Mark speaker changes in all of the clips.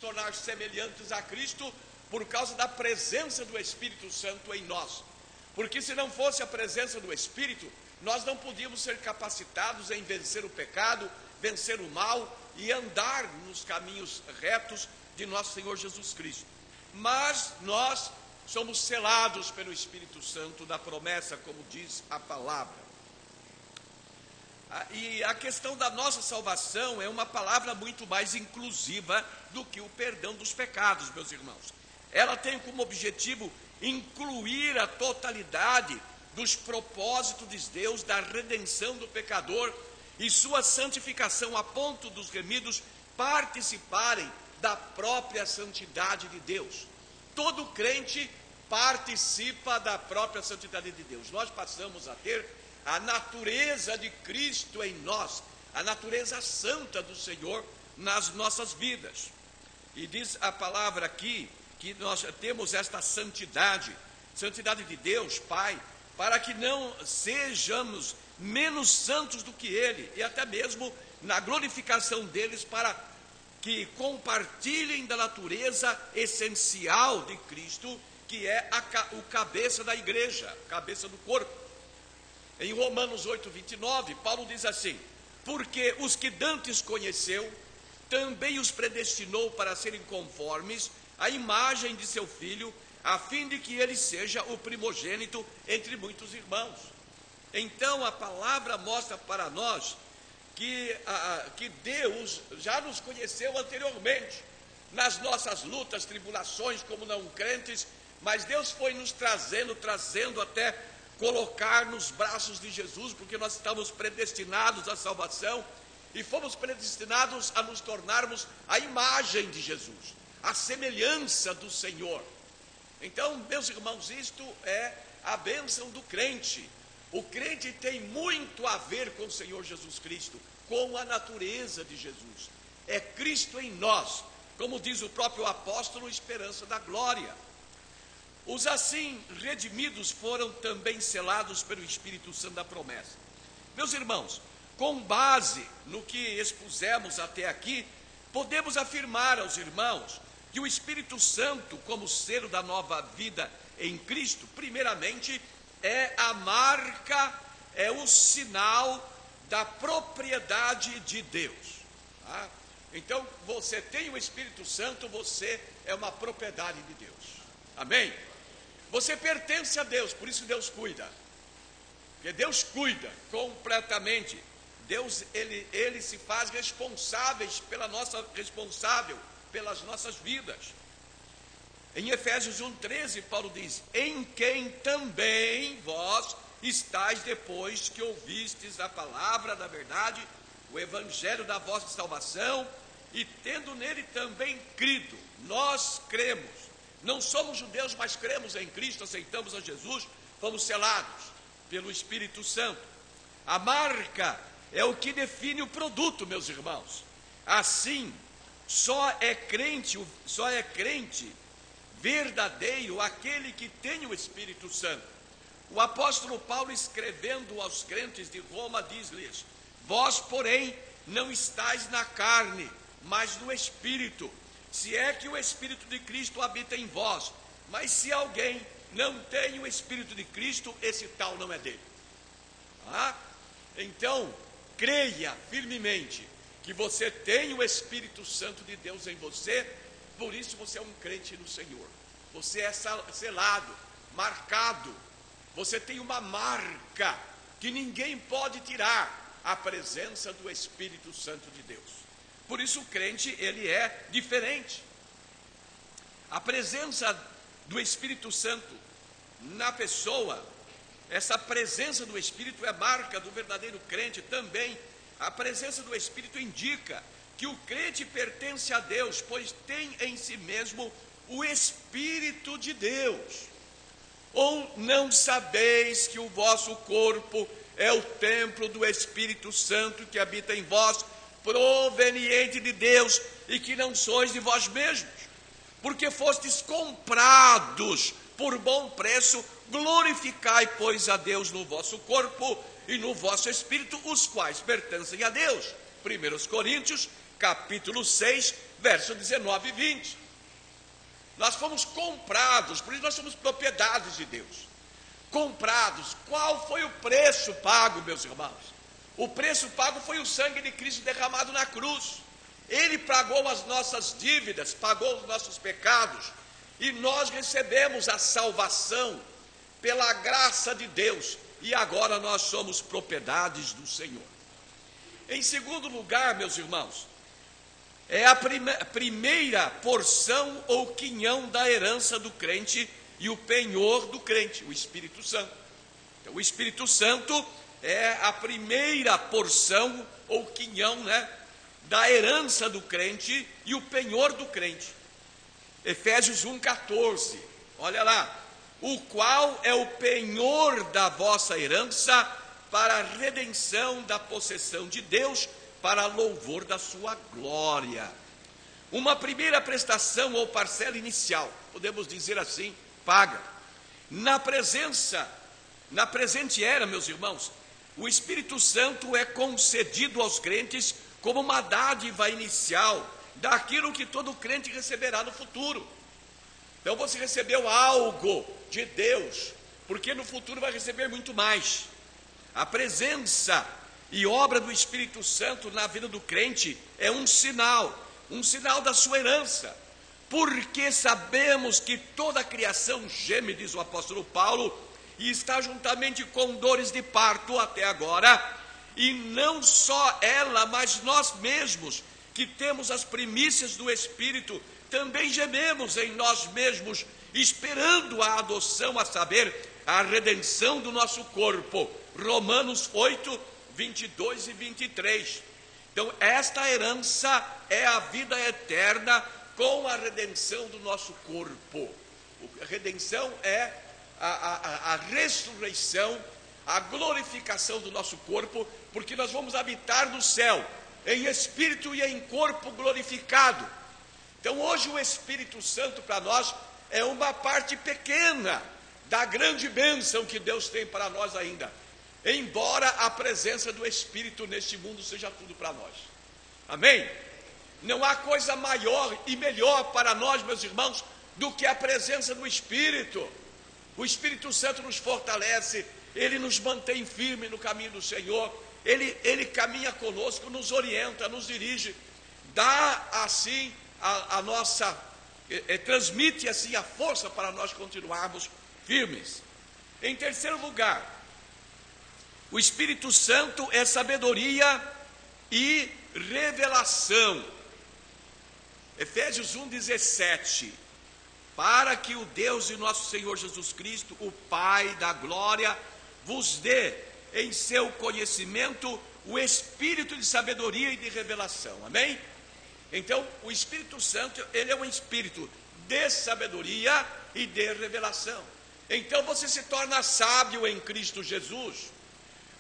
Speaker 1: tornar semelhantes a Cristo por causa da presença do Espírito Santo em nós. Porque se não fosse a presença do Espírito, nós não podíamos ser capacitados em vencer o pecado, vencer o mal e andar nos caminhos retos de nosso Senhor Jesus Cristo. Mas nós somos selados pelo Espírito Santo da promessa, como diz a palavra. E a questão da nossa salvação é uma palavra muito mais inclusiva do que o perdão dos pecados, meus irmãos. Ela tem como objetivo incluir a totalidade dos propósitos de Deus, da redenção do pecador e sua santificação, a ponto dos remidos participarem da própria santidade de Deus. Todo crente participa da própria santidade de Deus. Nós passamos a ter a natureza de Cristo em nós, a natureza santa do Senhor nas nossas vidas. E diz a palavra aqui que nós temos esta santidade de Deus, Pai, para que não sejamos menos santos do que Ele, e até mesmo na glorificação deles, para que compartilhem da natureza essencial de Cristo, que é o cabeça da igreja, cabeça do corpo. Em Romanos 8:29, Paulo diz assim: porque os que dantes conheceu, também os predestinou para serem conformes à imagem de seu Filho, a fim de que ele seja o primogênito entre muitos irmãos. Então a palavra mostra para nós que Deus já nos conheceu anteriormente, nas nossas lutas, tribulações, como não crentes, mas Deus foi nos trazendo até colocar nos braços de Jesus, porque nós estamos predestinados à salvação e fomos predestinados a nos tornarmos a imagem de Jesus, a semelhança do Senhor. Então, meus irmãos, isto é a bênção do crente. O crente tem muito a ver com o Senhor Jesus Cristo, com a natureza de Jesus. É Cristo em nós, como diz o próprio apóstolo, esperança da glória. Os assim redimidos foram também selados pelo Espírito Santo da promessa. Meus irmãos, com base no que expusemos até aqui, podemos afirmar aos irmãos que o Espírito Santo, como selo da nova vida em Cristo, primeiramente é a marca, é o sinal da propriedade de Deus. Tá? Então, você tem o Espírito Santo, você é uma propriedade de Deus. Amém? Você pertence a Deus, por isso Deus cuida. Porque Deus cuida completamente. Deus, ele se faz responsável pelas nossas vidas. Em Efésios 1:13, Paulo diz: em quem também vós estáis depois que ouvistes a palavra da verdade, o evangelho da vossa salvação, e tendo nele também crido. Nós cremos. Não somos judeus, mas cremos em Cristo, aceitamos a Jesus, fomos selados pelo Espírito Santo. A marca é o que define o produto, meus irmãos. Assim, só é crente verdadeiro aquele que tem o Espírito Santo. O apóstolo Paulo, escrevendo aos crentes de Roma, diz-lhes: vós, porém, não estáis na carne, mas no Espírito, se é que o Espírito de Cristo habita em vós. Mas se alguém não tem o Espírito de Cristo, esse tal não é dele. Então, creia firmemente que você tem o Espírito Santo de Deus em você, por isso você é um crente no Senhor. Você é selado, marcado, você tem uma marca que ninguém pode tirar, a presença do Espírito Santo de Deus. Por isso o crente, ele é diferente. A presença do Espírito Santo na pessoa, essa presença do Espírito é marca do verdadeiro crente também. A presença do Espírito indica que o crente pertence a Deus, pois tem em si mesmo o Espírito de Deus. Ou não sabeis que o vosso corpo é o templo do Espírito Santo que habita em vós, proveniente de Deus, e que não sois de vós mesmos, porque fostes comprados por bom preço. Glorificai, pois, a Deus no vosso corpo e no vosso espírito, os quais pertencem a Deus. 1 Coríntios, capítulo 6, verso 19 e 20. Nós fomos comprados, por isso nós somos propriedades de Deus. Comprados. Qual foi o preço pago, meus irmãos? O preço pago foi o sangue de Cristo derramado na cruz. Ele pagou as nossas dívidas, pagou os nossos pecados, e nós recebemos a salvação pela graça de Deus, e agora nós somos propriedades do Senhor. Em segundo lugar, meus irmãos, é a primeira porção ou quinhão da herança do crente e o penhor do crente, o Espírito Santo. Então, o Espírito Santo é a primeira porção ou quinhão, da herança do crente e o penhor do crente. Efésios 1,14, olha lá. O qual é o penhor da vossa herança para a redenção da possessão de Deus, para louvor da sua glória. Uma primeira prestação ou parcela inicial, podemos dizer assim, paga. Na presente era, meus irmãos, o Espírito Santo é concedido aos crentes como uma dádiva inicial daquilo que todo crente receberá no futuro. Então você recebeu algo de Deus, porque no futuro vai receber muito mais. A presença e obra do Espírito Santo na vida do crente é um sinal da sua herança, porque sabemos que toda a criação geme, diz o apóstolo Paulo, e está juntamente com dores de parto até agora, e não só ela, mas nós mesmos, que temos as primícias do Espírito, também gememos em nós mesmos, esperando a adoção, a saber, a redenção do nosso corpo. Romanos 8, 22 e 23. Então, esta herança é a vida eterna com a redenção do nosso corpo. A redenção é a ressurreição, a glorificação do nosso corpo, porque nós vamos habitar no céu, em espírito e em corpo glorificado. Então, hoje o Espírito Santo para nós é uma parte pequena da grande bênção que Deus tem para nós ainda, embora a presença do Espírito neste mundo seja tudo para nós. Amém? Não há coisa maior e melhor para nós, meus irmãos, do que a presença do Espírito. O Espírito Santo nos fortalece, ele nos mantém firme no caminho do Senhor, ele caminha conosco, nos orienta, nos dirige, dá assim a nossa, transmite assim a força para nós continuarmos firmes. Em terceiro lugar, o Espírito Santo é sabedoria e revelação. Efésios 1,17. Para que o Deus de nosso Senhor Jesus Cristo, o Pai da glória, vos dê em seu conhecimento o espírito de sabedoria e de revelação. Amém? Então, o Espírito Santo, ele é um espírito de sabedoria e de revelação. Então, você se torna sábio em Cristo Jesus.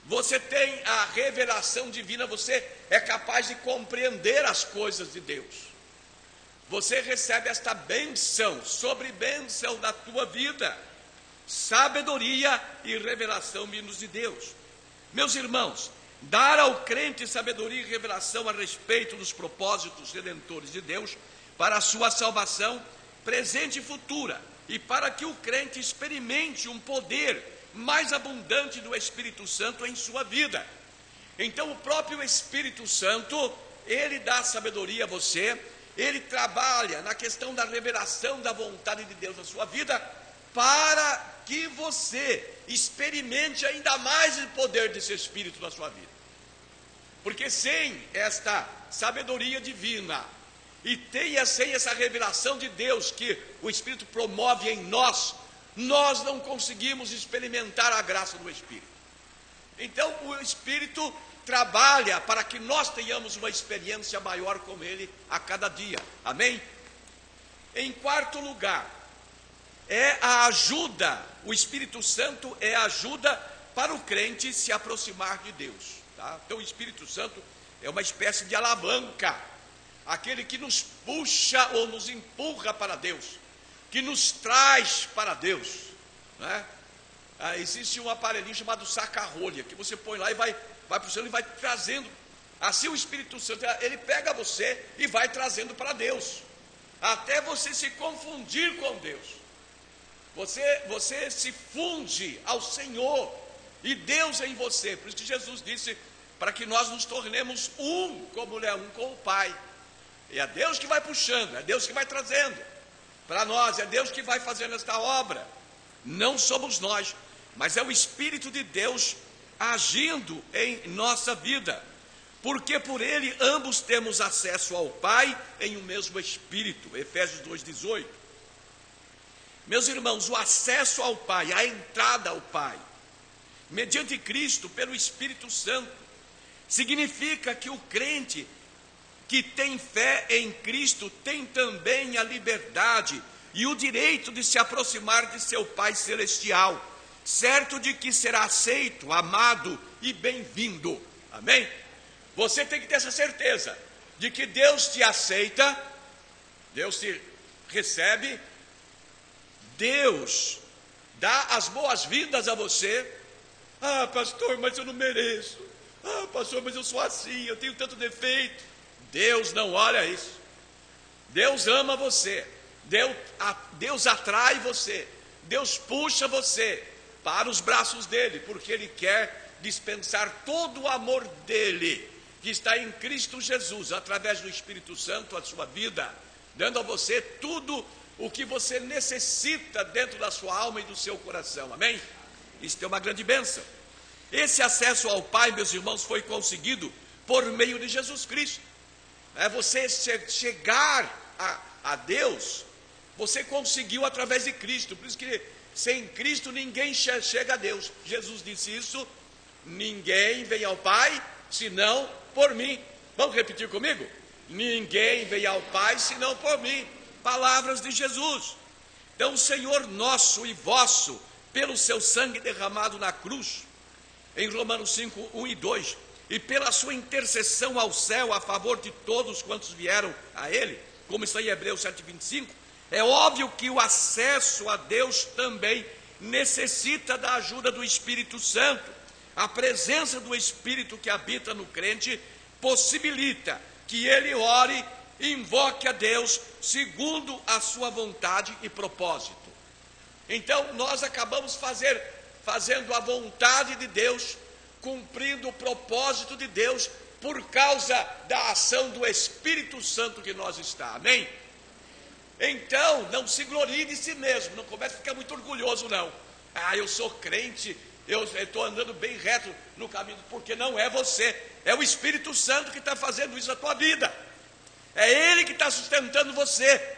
Speaker 1: Você tem a revelação divina, você é capaz de compreender as coisas de Deus. Você recebe esta bênção, sobre bênção da tua vida, sabedoria e revelação vindos de Deus. Meus irmãos, dar ao crente sabedoria e revelação a respeito dos propósitos redentores de Deus para a sua salvação presente e futura, e para que o crente experimente um poder mais abundante do Espírito Santo em sua vida. Então o próprio Espírito Santo, ele dá sabedoria a você, ele trabalha na questão da revelação da vontade de Deus na sua vida, para que você experimente ainda mais o poder desse Espírito na sua vida. Porque sem esta sabedoria divina, e sem essa revelação de Deus que o Espírito promove em nós, nós não conseguimos experimentar a graça do Espírito. Então o Espírito trabalha para que nós tenhamos uma experiência maior com Ele a cada dia. Amém? Em quarto lugar, é a ajuda. O Espírito Santo é a ajuda para o crente se aproximar de Deus. Tá? Então o Espírito Santo é uma espécie de alavanca, aquele que nos puxa ou nos empurra para Deus, que nos traz para Deus, né? Existe um aparelhinho chamado saca-rolha, que você põe lá e vai para o céu e vai trazendo Assim o Espírito Santo, ele pega você e vai trazendo para Deus, até você se confundir com Deus. Você se funde ao Senhor e Deus é em você. Por isso que Jesus disse para que nós nos tornemos um, como Ele é um com o Pai. E é Deus que vai puxando, é Deus que vai trazendo para nós, é Deus que vai fazendo esta obra. Não somos nós, mas é o Espírito de Deus agindo em nossa vida, porque por Ele ambos temos acesso ao Pai em um mesmo Espírito. Efésios 2,18. Meus irmãos, o acesso ao Pai, a entrada ao Pai, mediante Cristo, pelo Espírito Santo, significa que o crente que tem fé em Cristo tem também a liberdade e o direito de se aproximar de seu Pai Celestial, certo de que será aceito, amado e bem-vindo. Amém? Você tem que ter essa certeza de que Deus te aceita, Deus te recebe, Deus dá as boas-vindas a você. Ah, pastor, mas eu não mereço. Ah, pastor, mas eu sou assim, eu tenho tanto defeito. Deus não olha isso. Deus ama você. Deus atrai você. Deus puxa você para os braços dele, porque ele quer dispensar todo o amor dele, que está em Cristo Jesus, através do Espírito Santo, a sua vida, dando a você tudo o que você necessita dentro da sua alma e do seu coração. Amém? Isso é uma grande bênção. Esse acesso ao Pai, meus irmãos, foi conseguido por meio de Jesus Cristo. Você chegar a Deus, você conseguiu através de Cristo. Por isso que sem Cristo ninguém chega a Deus. Jesus disse isso: ninguém vem ao Pai senão por mim. Vamos repetir comigo? Ninguém vem ao Pai senão por mim. Palavras de Jesus. Então o Senhor nosso e vosso, pelo seu sangue derramado na cruz, em Romanos 5, 1 e 2, e pela sua intercessão ao céu a favor de todos quantos vieram a ele, como está em Hebreus 7, 25, é óbvio que o acesso a Deus também necessita da ajuda do Espírito Santo. A presença do Espírito que habita no crente possibilita que ele ore e invoque a Deus segundo a sua vontade e propósito. Então nós acabamos fazendo a vontade de Deus, cumprindo o propósito de Deus, por causa da ação do Espírito Santo que nós está. Amém? Então não se glorie de si mesmo, não comece a ficar muito orgulhoso não. Ah, eu sou crente, eu estou andando bem reto no caminho, porque não é você, é o Espírito Santo que está fazendo isso na tua vida, é Ele que está sustentando você.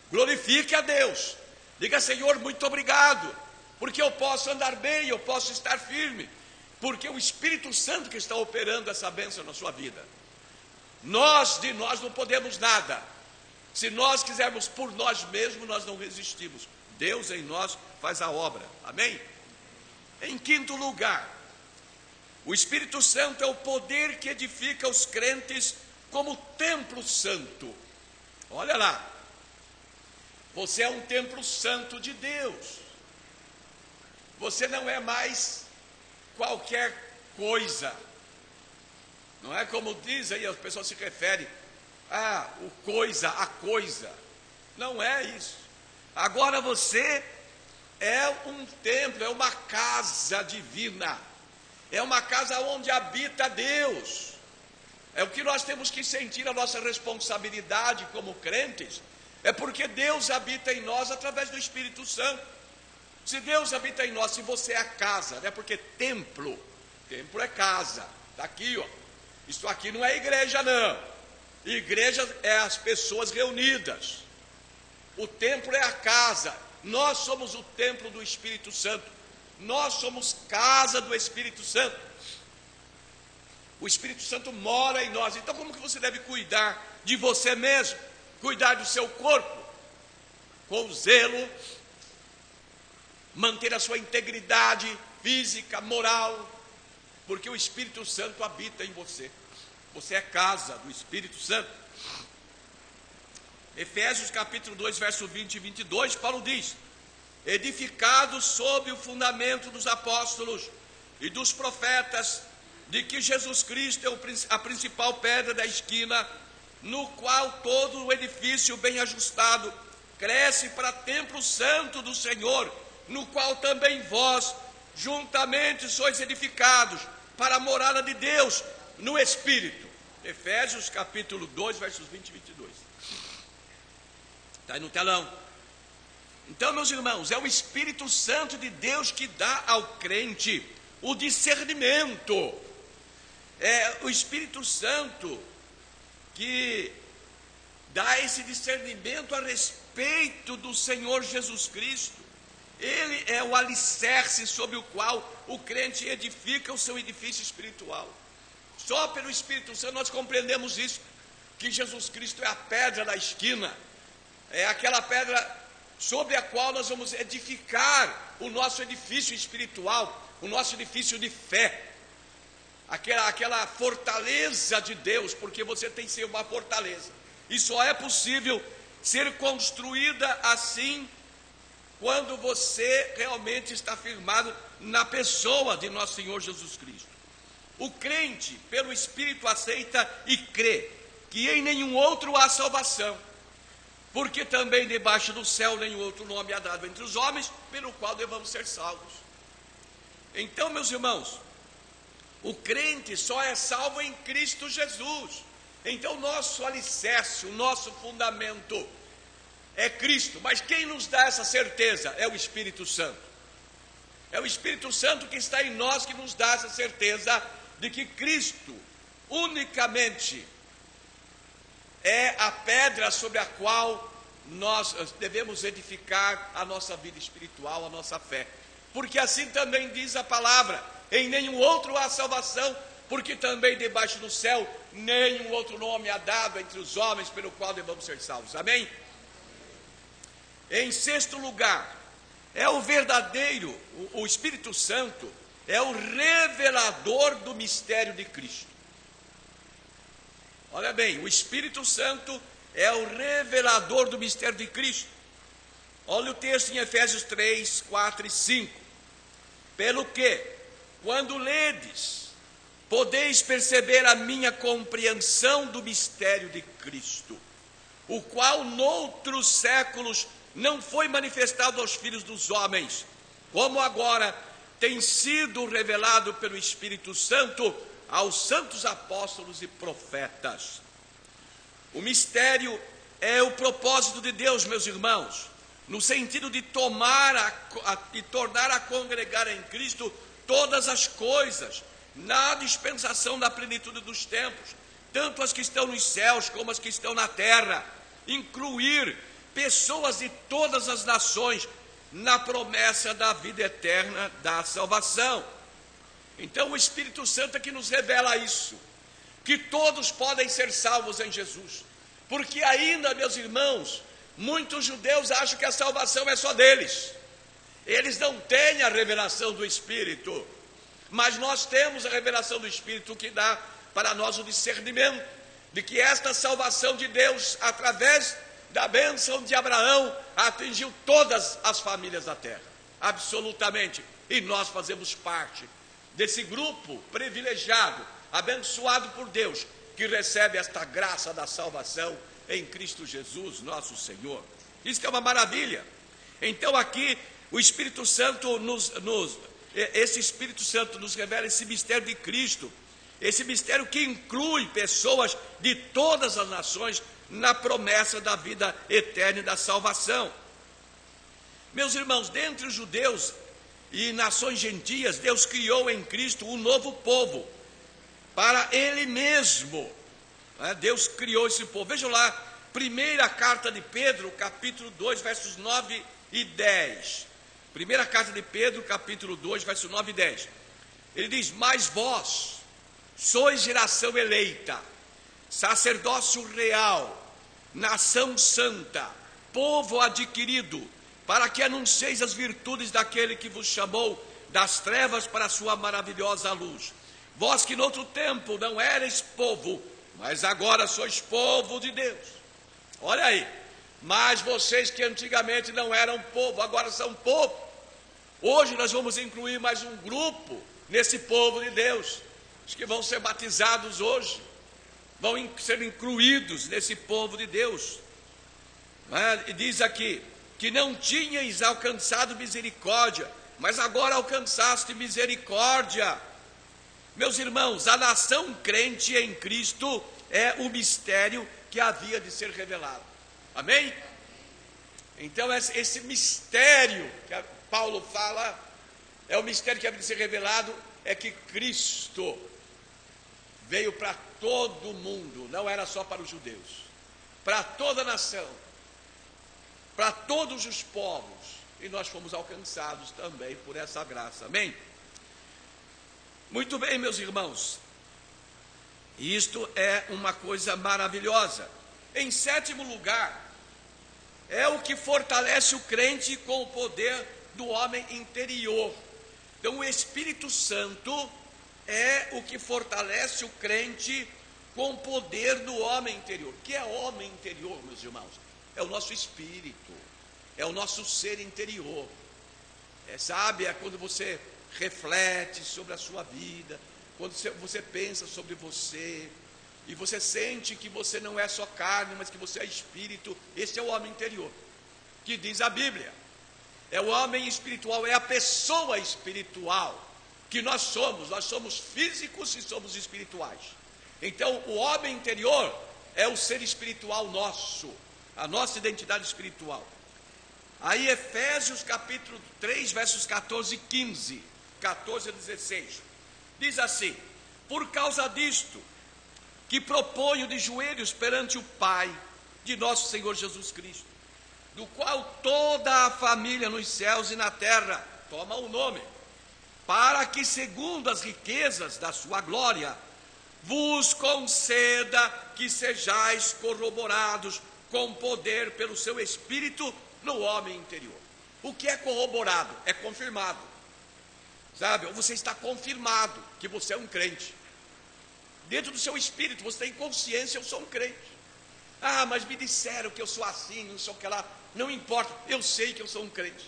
Speaker 1: Glorifique a Deus, diga: Senhor, muito obrigado, porque eu posso andar bem, eu posso estar firme, porque o Espírito Santo que está operando essa bênção na sua vida. Nós não podemos nada. Se nós quisermos por nós mesmos, nós não resistimos. Deus em nós faz a obra. Amém? Em quinto lugar, o Espírito Santo é o poder que edifica os crentes como templo santo. Olha lá, você é um templo santo de Deus. Você não é mais qualquer coisa. Não é como diz aí, as pessoas se referem a coisa. Não é isso. Agora você é um templo, é uma casa divina. É uma casa onde habita Deus. É o que nós temos que sentir, a nossa responsabilidade como crentes. É porque Deus habita em nós através do Espírito Santo. Se Deus habita em nós, se você é a casa, né? Porque templo é casa. Está aqui, ó. Isso aqui não é igreja, não. Igreja é as pessoas reunidas. O templo é a casa. Nós somos o templo do Espírito Santo. Nós somos casa do Espírito Santo. O Espírito Santo mora em nós. Então como que você deve cuidar de você mesmo? Cuidar do seu corpo com zelo, manter a sua integridade física, moral, porque o Espírito Santo habita em você. Você é casa do Espírito Santo. Efésios capítulo 2, verso 20 e 22, Paulo diz: edificados sob o fundamento dos apóstolos e dos profetas, de que Jesus Cristo é a principal pedra da esquina, no qual todo o edifício bem ajustado cresce para templo santo do Senhor, no qual também vós juntamente sois edificados para a morada de Deus no Espírito. Efésios capítulo 2, versos 20 e 22. Está aí no telão. Então, meus irmãos, é o Espírito Santo de Deus que dá ao crente o discernimento. É o Espírito Santo que dá esse discernimento a respeito do Senhor Jesus Cristo. Ele é o alicerce sobre o qual o crente edifica o seu edifício espiritual. Só pelo Espírito Santo nós compreendemos isso, que Jesus Cristo é a pedra da esquina, é aquela pedra sobre a qual nós vamos edificar o nosso edifício espiritual, o nosso edifício de fé, aquela fortaleza de Deus, porque você tem que ser uma fortaleza, e só é possível ser construída assim, quando você realmente está firmado na pessoa de nosso Senhor Jesus Cristo. O crente, pelo Espírito, aceita e crê que em nenhum outro há salvação, porque também debaixo do céu nenhum outro nome há dado entre os homens, pelo qual devamos ser salvos. Então, meus irmãos, o crente só é salvo em Cristo Jesus. Então, nosso alicerce, o nosso fundamento é Cristo. Mas quem nos dá essa certeza? É o Espírito Santo. É o Espírito Santo que está em nós que nos dá essa certeza de que Cristo unicamente é a pedra sobre a qual nós devemos edificar a nossa vida espiritual, a nossa fé. Porque assim também diz a palavra: em nenhum outro há salvação, porque também debaixo do céu nenhum outro nome há dado entre os homens pelo qual devamos ser salvos. Amém? Em sexto lugar, é o verdadeiro, o Espírito Santo é o revelador do mistério de Cristo. Olha bem, o Espírito Santo é o revelador do mistério de Cristo. Olha o texto em Efésios 3, 4 e 5. Pelo que, quando ledes, podeis perceber a minha compreensão do mistério de Cristo, o qual noutros séculos não foi manifestado aos filhos dos homens, como agora tem sido revelado pelo Espírito Santo aos santos apóstolos e profetas. O mistério é o propósito de Deus, meus irmãos, no sentido de tornar a congregar em Cristo todas as coisas, na dispensação da plenitude dos tempos, tanto as que estão nos céus como as que estão na terra, incluir pessoas de todas as nações na promessa da vida eterna, da salvação. Então o Espírito Santo é que nos revela isso, que todos podem ser salvos em Jesus, porque ainda, meus irmãos, muitos judeus acham que a salvação é só deles, eles não têm a revelação do Espírito, mas nós temos a revelação do Espírito que dá para nós o discernimento de que esta salvação de Deus, através da bênção de Abraão, atingiu todas as famílias da terra, absolutamente, e nós fazemos parte desse grupo privilegiado, abençoado por Deus, que recebe esta graça da salvação em Cristo Jesus, nosso Senhor. Isso é uma maravilha. Então aqui o Espírito Santo esse Espírito Santo nos revela esse mistério de Cristo, esse mistério que inclui pessoas de todas as nações na promessa da vida eterna e da salvação. Meus irmãos, dentre os judeus e nações gentias, Deus criou em Cristo um novo povo para Ele mesmo. Deus criou esse povo. Vejam lá, primeira carta de Pedro, capítulo 2, versos 9 e 10. Primeira carta de Pedro, capítulo 2, versos 9 e 10. Ele diz: mas vós sois geração eleita, sacerdócio real, nação santa, povo adquirido, para que anuncieis as virtudes daquele que vos chamou das trevas para a sua maravilhosa luz. Vós que noutro tempo não erais povo, mas agora sois povo de Deus. Olha aí, mas vocês que antigamente não eram povo, agora são povo. Hoje nós vamos incluir mais um grupo nesse povo de Deus, os que vão ser batizados hoje, vão ser incluídos nesse povo de Deus. E diz aqui, que não tinhais alcançado misericórdia, mas agora alcançaste misericórdia. Meus irmãos, a nação crente em Cristo é o mistério que havia de ser revelado. Amém? Então esse mistério que Paulo fala, é o mistério que havia de ser revelado, é que Cristo veio para todo mundo, não era só para os judeus, para toda a nação, para todos os povos, e nós fomos alcançados também por essa graça. Amém? Muito bem, meus irmãos, isto é uma coisa maravilhosa. Em sétimo lugar, é o que fortalece o crente com o poder do homem interior. Então o Espírito Santo é o que fortalece o crente com o poder do homem interior. O que é homem interior, meus irmãos? É o nosso espírito, é o nosso ser interior. É quando você reflete sobre a sua vida, quando você pensa sobre você, e você sente que você não é só carne, mas que você é espírito. Esse é o homem interior, que diz a Bíblia. É o homem espiritual, é a pessoa espiritual que nós somos físicos e somos espirituais. Então o homem interior é o ser espiritual nosso, a nossa identidade espiritual. Aí Efésios capítulo 3, versos 14 e 15, 14 a 16, diz assim: por causa disto, que proponho de joelhos perante o Pai de nosso Senhor Jesus Cristo, do qual toda a família nos céus e na terra toma o nome, para que segundo as riquezas da sua glória, vos conceda que sejais corroborados com poder pelo seu Espírito no homem interior. O que é corroborado? É confirmado. Sabe? Você está confirmado que você é um crente. Dentro do seu espírito, você tem consciência, eu sou um crente. Ah, mas me disseram que eu sou assim, não sei o que lá. Não importa, eu sei que eu sou um crente.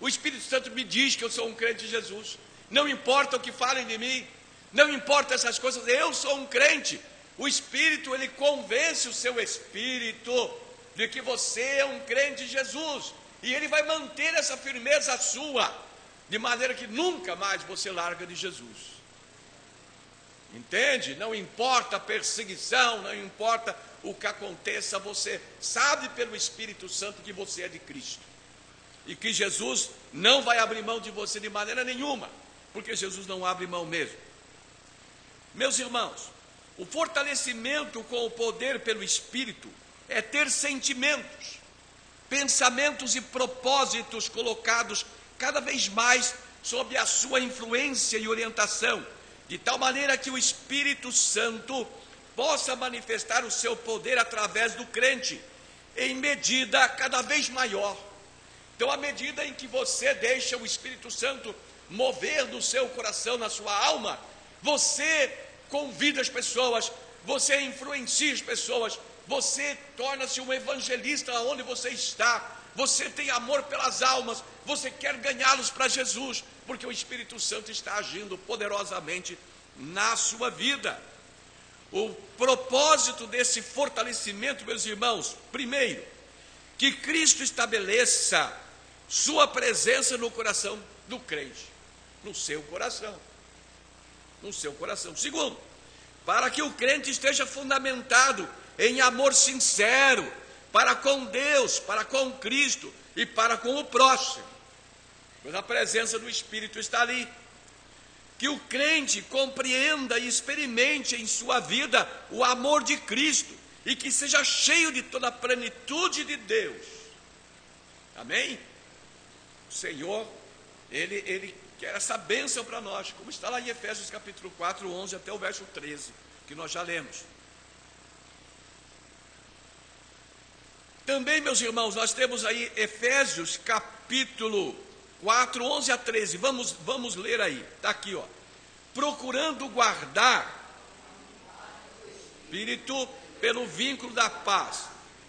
Speaker 1: O Espírito Santo me diz que eu sou um crente de Jesus. Não importa o que falem de mim, não importa essas coisas, eu sou um crente. O Espírito, ele convence o seu espírito de que você é um crente de Jesus. E ele vai manter essa firmeza sua, de maneira que nunca mais você larga de Jesus. Entende? Não importa a perseguição, não importa o que aconteça, você sabe pelo Espírito Santo que você é de Cristo. E que Jesus não vai abrir mão de você de maneira nenhuma, porque Jesus não abre mão mesmo. Meus irmãos, o fortalecimento com o poder pelo Espírito é ter sentimentos, pensamentos e propósitos colocados cada vez mais sob a sua influência e orientação, de tal maneira que o Espírito Santo possa manifestar o seu poder através do crente, em medida cada vez maior. Então, à medida em que você deixa o Espírito Santo mover no seu coração, na sua alma, você convida as pessoas, você influencia as pessoas, você torna-se um evangelista onde você está, você tem amor pelas almas, você quer ganhá-los para Jesus, porque o Espírito Santo está agindo poderosamente na sua vida. O propósito desse fortalecimento, meus irmãos, primeiro, que Cristo estabeleça sua presença no coração do crente, no seu coração. Segundo, para que o crente esteja fundamentado em amor sincero para com Deus, para com Cristo e para com o próximo, pois a presença do Espírito está ali. Que o crente compreenda e experimente em sua vida o amor de Cristo e que seja cheio de toda a plenitude de Deus. Amém? O Senhor, Ele quer essa bênção para nós, como está lá em Efésios capítulo 4, 11 até o verso 13, que nós já lemos. Também, meus irmãos, nós temos aí Efésios capítulo 4, 11 a 13, vamos ler aí, está aqui, ó. Procurando guardar o Espírito pelo vínculo da paz,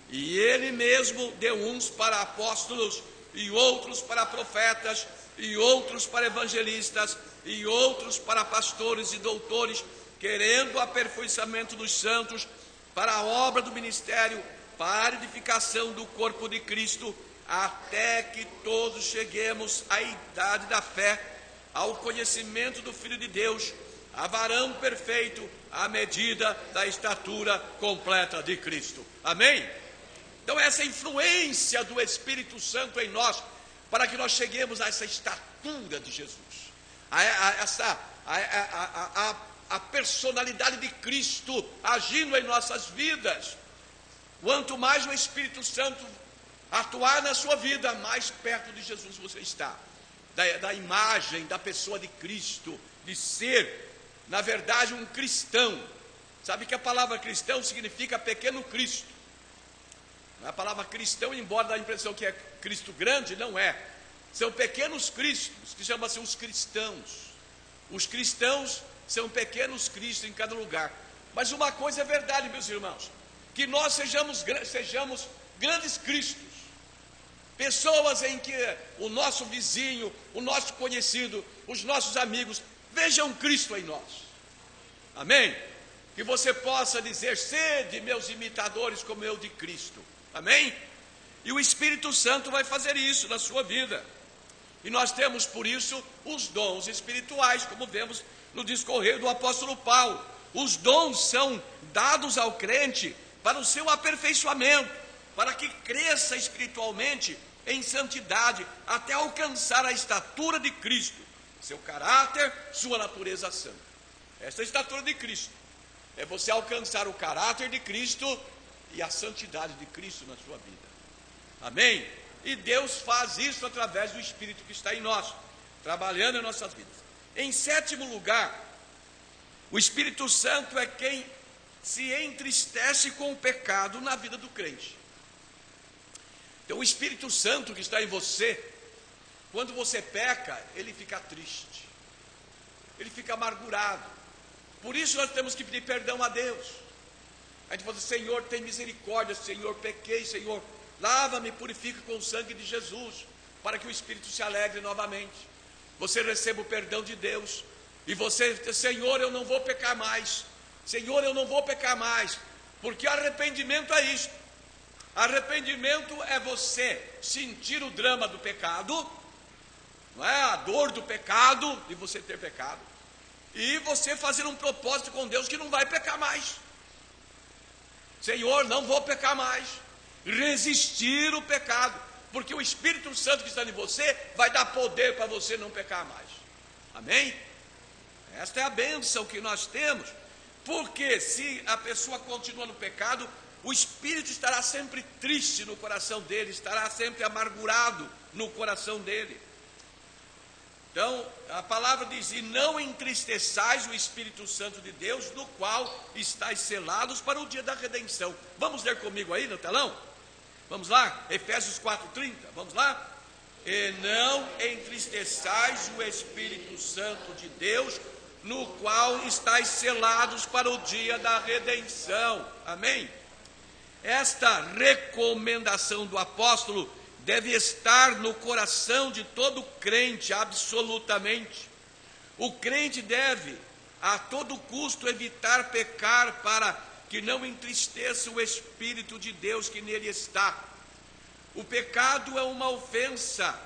Speaker 1: e Ele mesmo deu uns para apóstolos, e outros para profetas, e outros para evangelistas, e outros para pastores e doutores, querendo o aperfeiçoamento dos santos para a obra do ministério, para a edificação do corpo de Cristo, até que todos cheguemos à idade da fé, ao conhecimento do Filho de Deus, a varão perfeito, à medida da estatura completa de Cristo. Amém? Então essa influência do Espírito Santo em nós, para que nós cheguemos a essa estatura de Jesus, a personalidade de Cristo agindo em nossas vidas. Quanto mais o Espírito Santo atuar na sua vida, mais perto de Jesus você está, da imagem, da pessoa de Cristo, de ser, na verdade, um cristão. Sabe que a palavra cristão significa pequeno Cristo. A palavra cristão, embora dá a impressão que é Cristo grande, não é. São pequenos cristos, que chamam-se os cristãos. Os cristãos são pequenos cristos em cada lugar. Mas uma coisa é verdade, meus irmãos, que nós sejamos grandes cristos. Pessoas em que o nosso vizinho, o nosso conhecido, os nossos amigos vejam Cristo em nós. Amém? Que você possa dizer: sede meus imitadores como eu de Cristo. Amém? E o Espírito Santo vai fazer isso na sua vida. E nós temos por isso os dons espirituais, como vemos no discorrer do apóstolo Paulo. Os dons são dados ao crente para o seu aperfeiçoamento, para que cresça espiritualmente em santidade, até alcançar a estatura de Cristo, seu caráter, sua natureza santa. Esta estatura de Cristo é você alcançar o caráter de Cristo e a santidade de Cristo na sua vida. Amém? E Deus faz isso através do Espírito que está em nós, trabalhando em nossas vidas. Em sétimo lugar, o Espírito Santo é quem se entristece com o pecado na vida do crente. Então o Espírito Santo que está em você, quando você peca, ele fica triste, ele fica amargurado. Por isso nós temos que pedir perdão a Deus. A gente fala: Senhor, tem misericórdia, Senhor, pequei, Senhor, lava-me, purifica com o sangue de Jesus, para que o Espírito se alegre novamente. Você receba o perdão de Deus, e você: Senhor, eu não vou pecar mais, Senhor, eu não vou pecar mais, porque arrependimento é isso. Arrependimento é você sentir o drama do pecado, não é? A dor do pecado, de você ter pecado, e você fazer um propósito com Deus que não vai pecar mais. Senhor, não vou pecar mais. Resistir o pecado, porque o Espírito Santo que está em você vai dar poder para você não pecar mais. Amém? Esta é a bênção que nós temos, porque se a pessoa continua no pecado, o Espírito estará sempre triste no coração dele, estará sempre amargurado no coração dele. Então, a palavra diz: e não entristeçais o Espírito Santo de Deus, no qual estáis selados para o dia da redenção. Vamos ler comigo aí no telão? Vamos lá? Efésios 4:30, vamos lá? E não entristeçais o Espírito Santo de Deus, no qual estáis selados para o dia da redenção. Amém? Esta recomendação do apóstolo deve estar no coração de todo crente, absolutamente. O crente deve, a todo custo, evitar pecar para que não entristeça o Espírito de Deus que nele está. O pecado é uma ofensa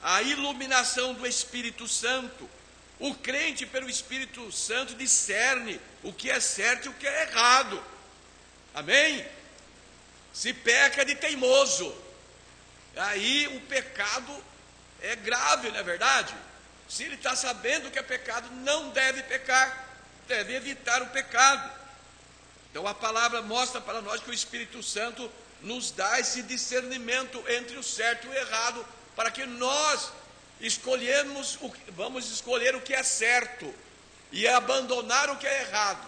Speaker 1: à iluminação do Espírito Santo. O crente, pelo Espírito Santo, discerne o que é certo e o que é errado. Amém? Se peca de teimoso, aí o pecado é grave, não é verdade? Se ele está sabendo que é pecado, não deve pecar, deve evitar o pecado. Então a palavra mostra para nós que o Espírito Santo nos dá esse discernimento entre o certo e o errado, para que nós vamos escolher o que é certo e abandonar o que é errado.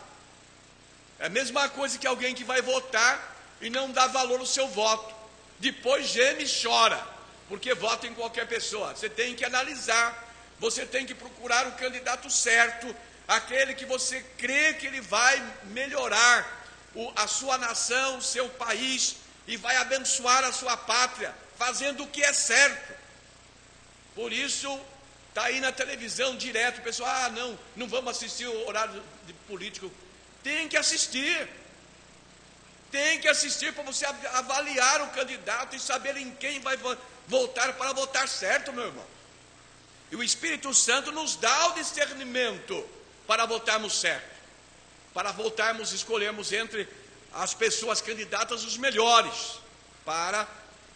Speaker 1: É a mesma coisa que alguém que vai votar e não dá valor ao seu voto, depois geme e chora, porque vota em qualquer pessoa. Você tem que analisar, você tem que procurar o candidato certo, aquele que você crê que ele vai melhorar a sua nação, o seu país, e vai abençoar a sua pátria, fazendo o que é certo. Por isso, Está aí na televisão direto, o pessoal, não vamos assistir o horário de político. Tem que assistir. Tem que assistir para você avaliar o candidato e saber em quem vai votar para votar certo, meu irmão. E o Espírito Santo nos dá o discernimento para votarmos certo. Para votarmos, escolhermos entre as pessoas candidatas os melhores, para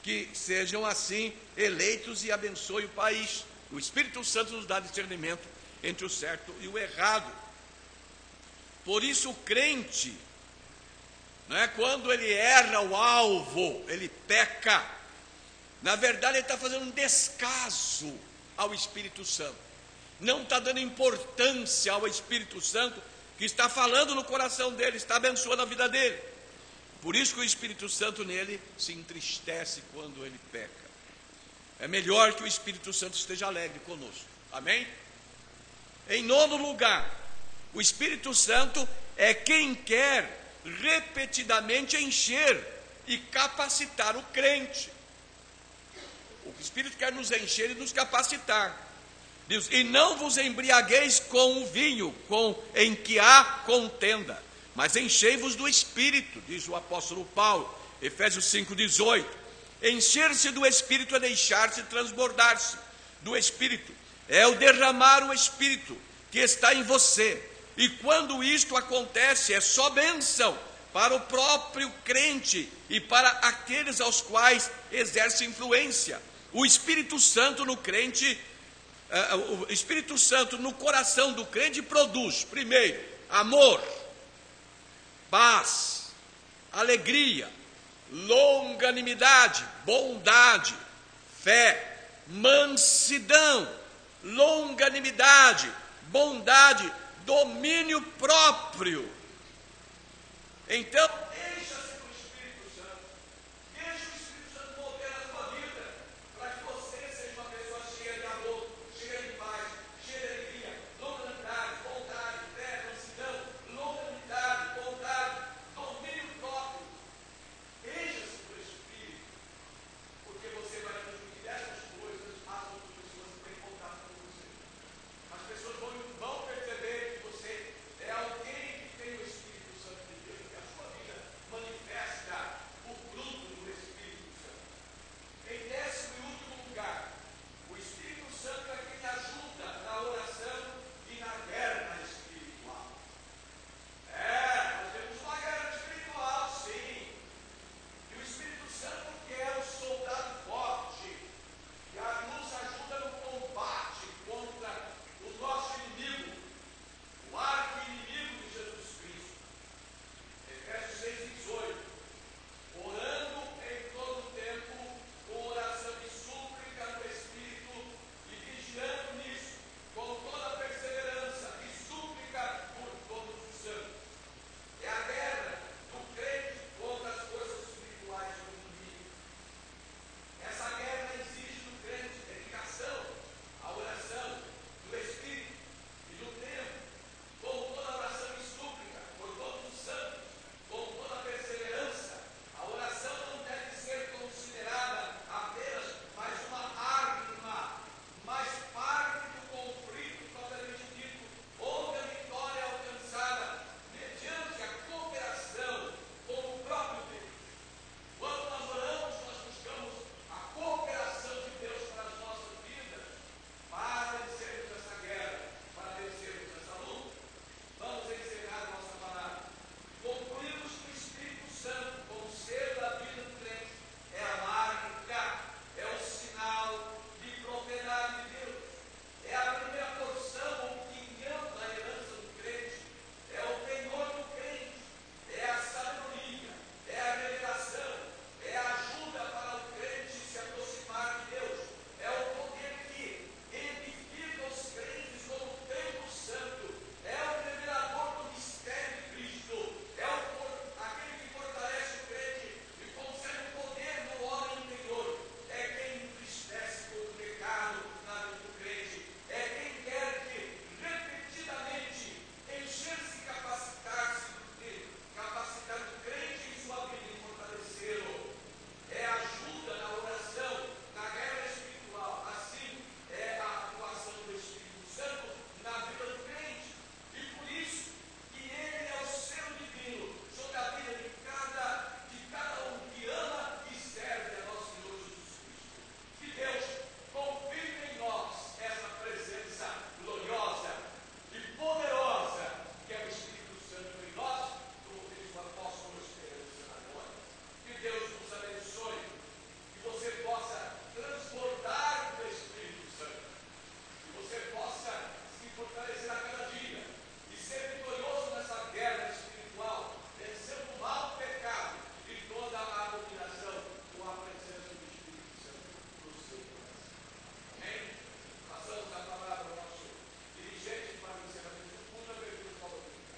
Speaker 1: que sejam assim eleitos e abençoem o país. O Espírito Santo nos dá discernimento entre o certo e o errado. Por isso o crente, quando ele erra o alvo, ele peca, na verdade ele está fazendo um descaso ao Espírito Santo, não está dando importância ao Espírito Santo, que está falando no coração dele, está abençoando a vida dele. Por isso que o Espírito Santo nele se entristece quando ele peca. É melhor que o Espírito Santo esteja alegre conosco, amém? Em nono lugar, o Espírito Santo é quem quer repetidamente encher e capacitar o crente. O Espírito quer nos encher e nos capacitar. Diz, e não vos embriagueis com o vinho, em que há contenda, mas enchei-vos do Espírito, diz o apóstolo Paulo, Efésios 5,18. Encher-se do Espírito é deixar-se transbordar-se do Espírito, é o derramar o Espírito que está em você, e quando isto acontece, é só bênção para o próprio crente e para aqueles aos quais exerce influência. O Espírito Santo no crente, o Espírito Santo no coração do crente produz, primeiro, amor, paz, alegria, longanimidade, bondade, fé, mansidão, longanimidade, bondade, domínio próprio. Então,